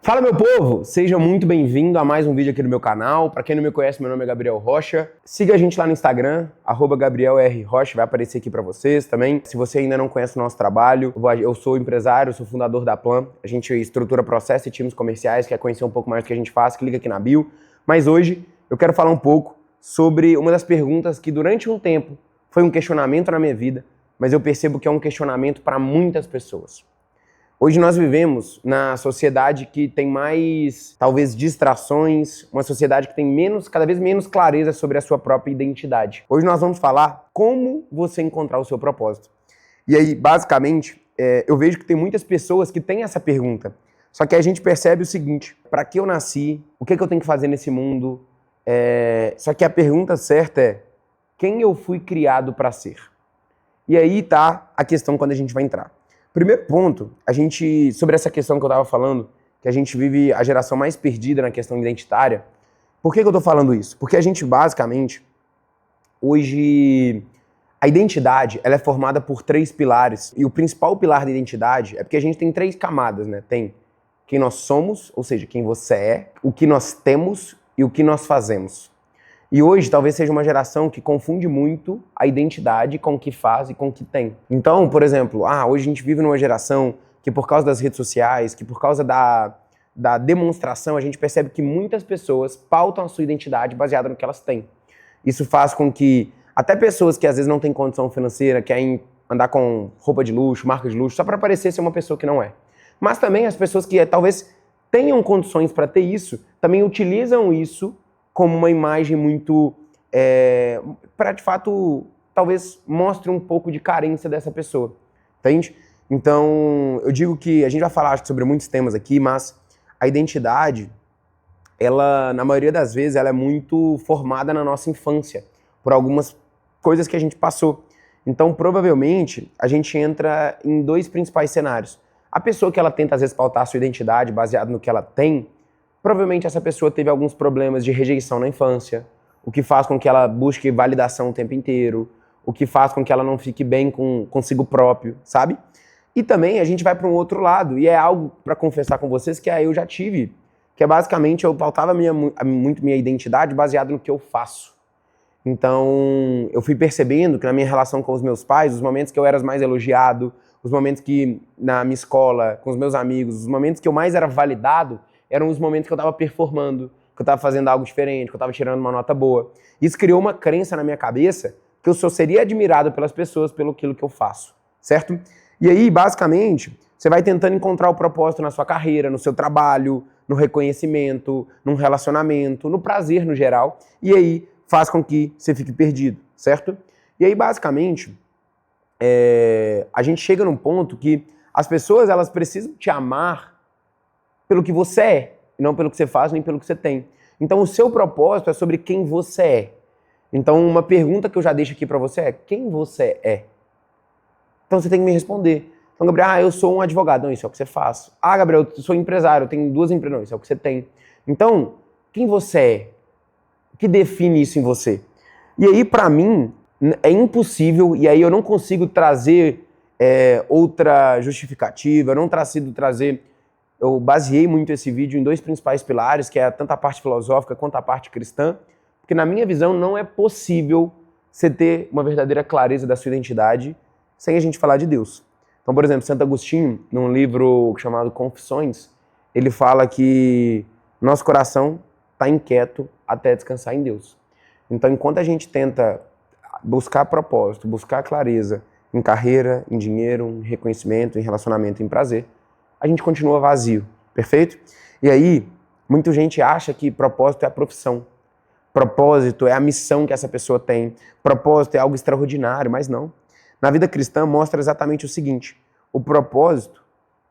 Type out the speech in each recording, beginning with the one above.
Fala, meu povo! Seja muito bem-vindo a mais um vídeo aqui no meu canal. Para quem não me conhece, meu nome é Gabriel Rocha. Siga a gente lá no Instagram, @GabrielRRocha, vai aparecer aqui para vocês também. Se você ainda não conhece o nosso trabalho, eu sou empresário, sou fundador da Plan. A gente estrutura processos e times comerciais. Quer conhecer um pouco mais do que a gente faz, clica aqui na bio. Mas hoje eu quero falar um pouco sobre uma das perguntas que durante um tempo foi um questionamento na minha vida, mas eu percebo que é um questionamento para muitas pessoas. Hoje nós vivemos na sociedade que tem mais, talvez, distrações, uma sociedade que tem cada vez menos clareza sobre a sua própria identidade. Hoje nós vamos falar como você encontrar o seu propósito. E aí, basicamente, eu vejo que tem muitas pessoas que têm essa pergunta. Só que a gente percebe o seguinte: para que eu nasci? O que eu tenho que fazer nesse mundo? Só que a pergunta certa é: quem eu fui criado para ser? E aí tá a questão quando a gente vai entrar. Primeiro ponto, sobre essa questão que eu estava falando, que a gente vive a geração mais perdida na questão identitária. Por que eu estou falando isso? Porque a gente, basicamente, hoje, a identidade, ela é formada por 3 pilares. E o principal pilar da identidade é porque a gente tem 3 camadas, né? Tem quem nós somos, ou seja, quem você é, o que nós temos e o que nós fazemos. E hoje talvez seja uma geração que confunde muito a identidade com o que faz e com o que tem. Então, por exemplo, hoje a gente vive numa geração que por causa das redes sociais, que por causa da demonstração, a gente percebe que muitas pessoas pautam a sua identidade baseada no que elas têm. Isso faz com que até pessoas que às vezes não têm condição financeira, querem andar com roupa de luxo, marca de luxo, só para parecer ser uma pessoa que não é. Mas também as pessoas que talvez tenham condições para ter isso, também utilizam isso como uma imagem muito, para de fato, talvez mostre um pouco de carência dessa pessoa, entende? Então, eu digo que a gente vai falar sobre muitos temas aqui, mas a identidade, ela, na maioria das vezes, ela é muito formada na nossa infância, por algumas coisas que a gente passou. Então, provavelmente, a gente entra em 2 principais cenários. A pessoa que ela tenta, às vezes, pautar a sua identidade baseado no que ela tem, provavelmente essa pessoa teve alguns problemas de rejeição na infância, o que faz com que ela busque validação o tempo inteiro, o que faz com que ela não fique bem consigo próprio, sabe? E também a gente vai para um outro lado, e é algo para confessar com vocês que eu já tive, que é basicamente eu pautava muito minha identidade baseado no que eu faço. Então eu fui percebendo que na minha relação com os meus pais, os momentos que eu era mais elogiado, os momentos que na minha escola, com os meus amigos, os momentos que eu mais era validado, eram os momentos que eu estava performando, que eu estava fazendo algo diferente, que eu estava tirando uma nota boa. Isso criou uma crença na minha cabeça que eu só seria admirado pelas pessoas pelo aquilo que eu faço, certo? E aí, basicamente, você vai tentando encontrar o propósito na sua carreira, no seu trabalho, no reconhecimento, num relacionamento, no prazer no geral, e aí faz com que você fique perdido, certo? E aí, basicamente, a gente chega num ponto que as pessoas, elas precisam te amar pelo que você é, não pelo que você faz, nem pelo que você tem. Então o seu propósito é sobre quem você é. Então uma pergunta que eu já deixo aqui pra você é: quem você é? Então você tem que me responder. Então, Gabriel, eu sou um advogado. Não, isso é o que você faz. Gabriel, eu sou empresário, eu tenho 2 empresas. Não, isso é o que você tem. Então, quem você é? O que define isso em você? E aí, pra mim, é impossível, e aí eu não consigo trazer outra justificativa, eu não consigo trazer. Eu baseei muito esse vídeo em 2 principais pilares, que é tanto a parte filosófica quanto a parte cristã, porque na minha visão não é possível você ter uma verdadeira clareza da sua identidade sem a gente falar de Deus. Então, por exemplo, Santo Agostinho, num livro chamado Confissões, ele fala que nosso coração está inquieto até descansar em Deus. Então, enquanto a gente tenta buscar propósito, buscar clareza em carreira, em dinheiro, em reconhecimento, em relacionamento, em prazer, a gente continua vazio, perfeito? E aí, muita gente acha que propósito é a profissão. Propósito é a missão que essa pessoa tem. Propósito é algo extraordinário, mas não. Na vida cristã mostra exatamente o seguinte: o propósito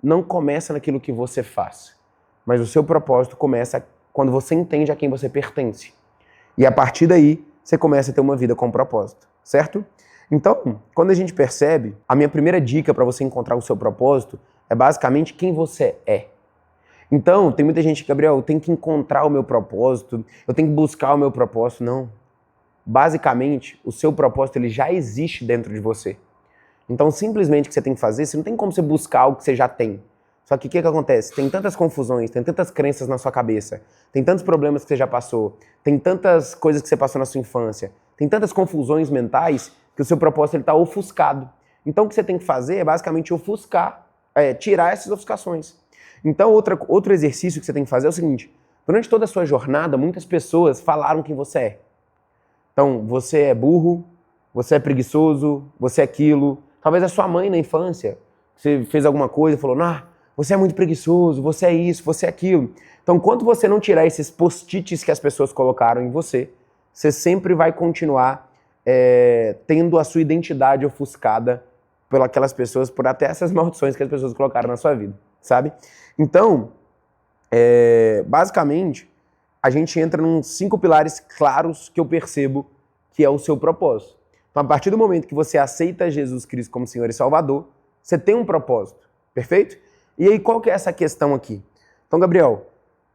não começa naquilo que você faz, mas o seu propósito começa quando você entende a quem você pertence. E a partir daí, você começa a ter uma vida com propósito, certo? Então, quando a gente percebe, a minha primeira dica para você encontrar o seu propósito é basicamente quem você é. Então, tem muita gente, Gabriel, eu tenho que encontrar o meu propósito, eu tenho que buscar o meu propósito. Não. Basicamente, o seu propósito ele já existe dentro de você. Então, simplesmente o que você tem que fazer, você não tem como você buscar algo que você já tem. Só que o que acontece? Tem tantas confusões, tem tantas crenças na sua cabeça, tem tantos problemas que você já passou, tem tantas coisas que você passou na sua infância, tem tantas confusões mentais que o seu propósito está ofuscado. Então o que você tem que fazer é basicamente ofuscar, tirar essas ofuscações. Então outro exercício que você tem que fazer é o seguinte: durante toda a sua jornada, muitas pessoas falaram quem você é. Então, você é burro, você é preguiçoso, você é aquilo. Talvez a sua mãe na infância, você fez alguma coisa e falou, você é muito preguiçoso, você é isso, você é aquilo. Então, enquanto você não tirar esses post-its que as pessoas colocaram em você, você sempre vai continuar tendo a sua identidade ofuscada por aquelas pessoas, por até essas maldições que as pessoas colocaram na sua vida, sabe? Então, basicamente, a gente entra nos 5 pilares claros que eu percebo que é o seu propósito. Então, a partir do momento que você aceita Jesus Cristo como Senhor e Salvador, você tem um propósito, perfeito? E aí, qual que é essa questão aqui? Então, Gabriel,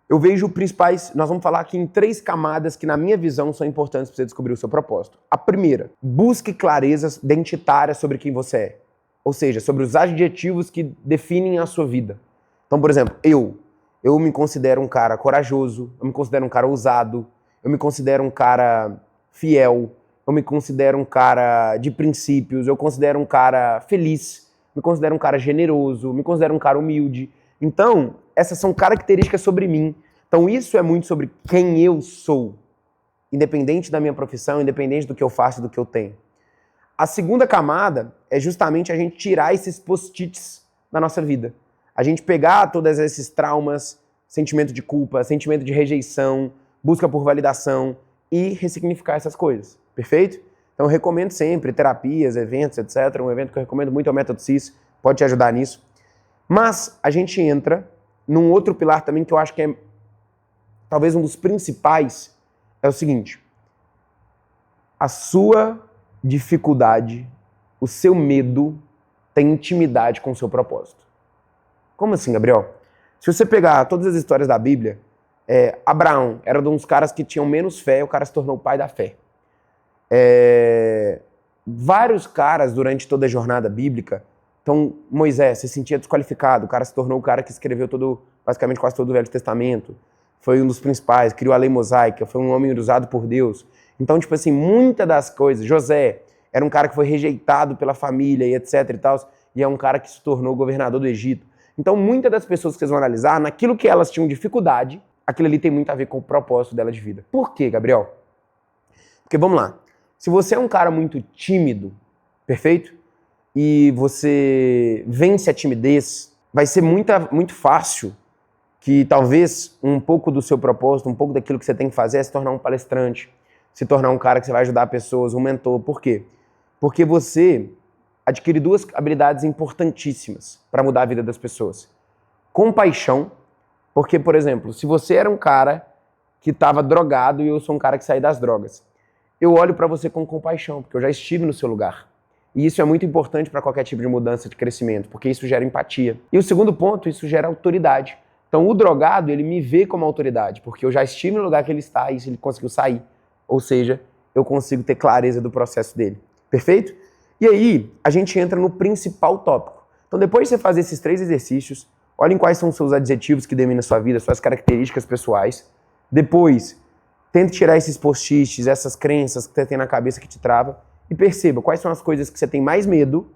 eu vejo principais, nós vamos falar aqui em 3 camadas que, na minha visão, são importantes para você descobrir o seu propósito. A primeira, busque clareza identitária sobre quem você é. Ou seja, sobre os adjetivos que definem a sua vida. Então, por exemplo, eu me considero um cara corajoso, eu me considero um cara ousado, eu me considero um cara fiel, eu me considero um cara de princípios, eu considero um cara feliz, me considero um cara generoso, me considero um cara humilde. Então, essas são características sobre mim. Então, isso é muito sobre quem eu sou, independente da minha profissão, independente do que eu faço, do que eu tenho. A segunda camada é justamente a gente tirar esses post-its da nossa vida. A gente pegar todos esses traumas, sentimento de culpa, sentimento de rejeição, busca por validação e ressignificar essas coisas, perfeito? Então eu recomendo sempre terapias, eventos, etc. Um evento que eu recomendo muito é o Método CIS, pode te ajudar nisso. Mas a gente entra num outro pilar também que eu acho que é talvez um dos principais, é o seguinte: a sua dificuldade, o seu medo tem intimidade com o seu propósito. Como assim, Gabriel? Se você pegar todas as histórias da Bíblia, Abraão era um dos caras que tinham menos fé, o cara se tornou o pai da fé. Vários caras durante toda a jornada bíblica, então Moisés se sentia desqualificado, o cara se tornou o cara que escreveu basicamente quase todo o Velho Testamento, foi um dos principais, criou a lei mosaica, foi um homem usado por Deus. Então, tipo assim, muitas das coisas, José era um cara que foi rejeitado pela família e etc e tal, e é um cara que se tornou governador do Egito. Então, muitas das pessoas que vocês vão analisar, naquilo que elas tinham dificuldade, aquilo ali tem muito a ver com o propósito dela de vida. Por quê, Gabriel? Porque, vamos lá, se você é um cara muito tímido, perfeito? E você vence a timidez, vai ser muito fácil que talvez um pouco do seu propósito, um pouco daquilo que você tem que fazer é se tornar um palestrante, se tornar um cara que você vai ajudar pessoas, um mentor. Por quê? Porque você adquire 2 habilidades importantíssimas para mudar a vida das pessoas. Compaixão, porque, por exemplo, se você era um cara que estava drogado e eu sou um cara que sai das drogas, eu olho para você com compaixão, porque eu já estive no seu lugar. E isso é muito importante para qualquer tipo de mudança de crescimento, porque isso gera empatia. E o segundo ponto, isso gera autoridade. Então o drogado, ele me vê como autoridade, porque eu já estive no lugar que ele está e ele conseguiu sair. Ou seja, eu consigo ter clareza do processo dele. Perfeito? E aí, a gente entra no principal tópico. Então, depois de você fazer esses 3 exercícios, olhem quais são os seus adjetivos que dominam a sua vida, suas características pessoais. Depois, tente tirar esses post-its, essas crenças que você tem na cabeça que te trava, e perceba quais são as coisas que você tem mais medo,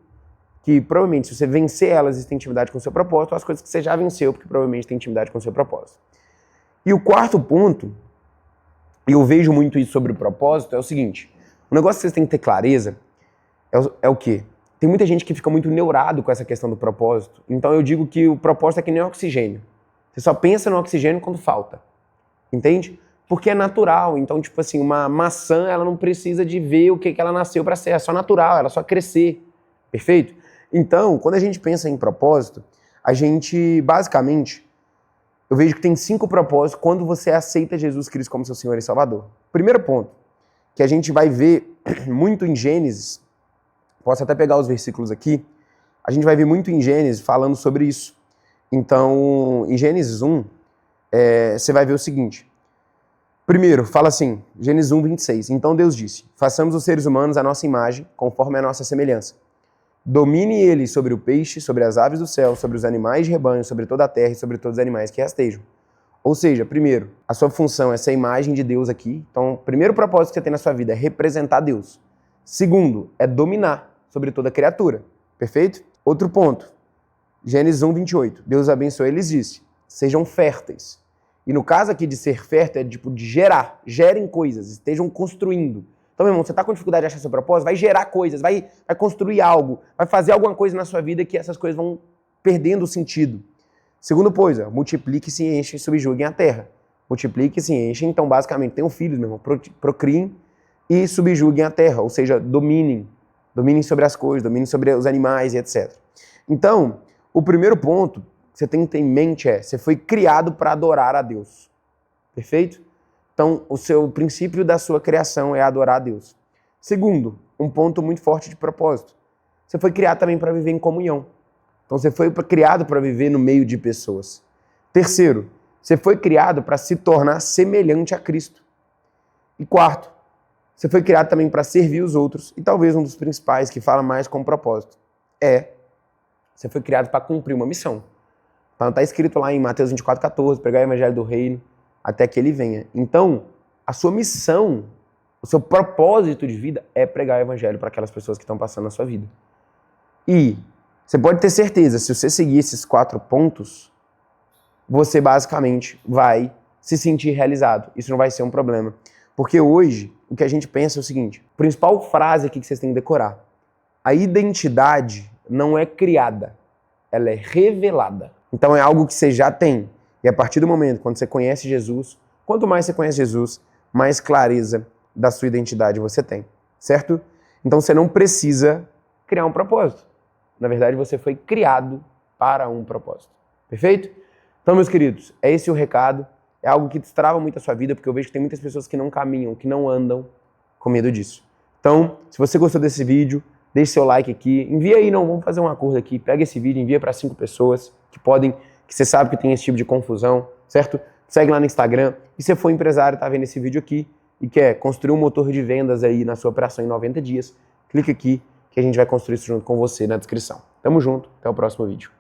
que provavelmente, se você vencer elas, e tem intimidade com o seu propósito, ou as coisas que você já venceu, porque provavelmente tem intimidade com o seu propósito. E o quarto ponto, e eu vejo muito isso sobre o propósito, é o seguinte: o negócio que vocês têm que ter clareza é o quê? Tem muita gente que fica muito neurado com essa questão do propósito. Então eu digo que o propósito é que nem oxigênio. Você só pensa no oxigênio quando falta. Entende? Porque é natural. Então, tipo assim, uma maçã, ela não precisa de ver o que ela nasceu para ser. É só natural, ela só crescer. Perfeito? Então, quando a gente pensa em propósito, a gente, basicamente, eu vejo que tem 5 propósitos quando você aceita Jesus Cristo como seu Senhor e Salvador. Primeiro ponto, que a gente vai ver muito em Gênesis, posso até pegar os versículos aqui, a gente vai ver muito em Gênesis falando sobre isso. Então, em Gênesis 1, você vai ver o seguinte. Primeiro, fala assim, Gênesis 1, 26. Então Deus disse, façamos os seres humanos à nossa imagem, conforme a nossa semelhança. Domine ele sobre o peixe, sobre as aves do céu, sobre os animais de rebanho, sobre toda a terra e sobre todos os animais que rastejam. Ou seja, primeiro, a sua função é ser a imagem de Deus aqui. Então, o primeiro propósito que você tem na sua vida é representar Deus. Segundo, é dominar sobre toda criatura. Perfeito? Outro ponto. Gênesis 1, 28. Deus abençoou eles e disse, sejam férteis. E no caso aqui de ser fértil é tipo de gerar. Gerem coisas, estejam construindo. Então, meu irmão, você está com dificuldade de achar seu propósito? Vai gerar coisas, vai construir algo, vai fazer alguma coisa na sua vida que essas coisas vão perdendo o sentido. Segunda coisa, multiplique-se, enchem e subjuguem a terra. Multiplique-se, enchem, então basicamente tenham filhos, meu irmão, procriem e subjuguem a terra, ou seja, dominem sobre as coisas, dominem sobre os animais e etc. Então, o primeiro ponto que você tem que ter em mente é, você foi criado para adorar a Deus. Perfeito? Então, o princípio da sua criação é adorar a Deus. Segundo, um ponto muito forte de propósito. Você foi criado também para viver em comunhão. Então, você foi criado para viver no meio de pessoas. Terceiro, você foi criado para se tornar semelhante a Cristo. E quarto, você foi criado também para servir os outros. E talvez um dos principais, que fala mais com propósito, você foi criado para cumprir uma missão. Então, está escrito lá em Mateus 24,14, pregar o evangelho do reino, até que ele venha. Então, a sua missão, o seu propósito de vida é pregar o evangelho para aquelas pessoas que estão passando na sua vida. E você pode ter certeza, se você seguir esses 4 pontos, você basicamente vai se sentir realizado. Isso não vai ser um problema. Porque hoje, o que a gente pensa é o seguinte, a principal frase aqui que vocês têm que decorar, a identidade não é criada, ela é revelada. Então é algo que você já tem. E a partir do momento, quando você conhece Jesus, quanto mais você conhece Jesus, mais clareza da sua identidade você tem, certo? Então você não precisa criar um propósito. Na verdade, você foi criado para um propósito. Perfeito? Então, meus queridos, é esse o recado. É algo que destrava muito a sua vida, porque eu vejo que tem muitas pessoas que não caminham, que não andam com medo disso. Então, se você gostou desse vídeo, deixe seu like aqui. Envia aí, vamos fazer um acordo aqui. Pega esse vídeo, envia para 5 pessoas que você sabe que tem esse tipo de confusão, certo? Segue lá no Instagram. E se for empresário, tá vendo esse vídeo aqui e quer construir um motor de vendas aí na sua operação em 90 dias, clica aqui que a gente vai construir isso junto com você na descrição. Tamo junto, até o próximo vídeo.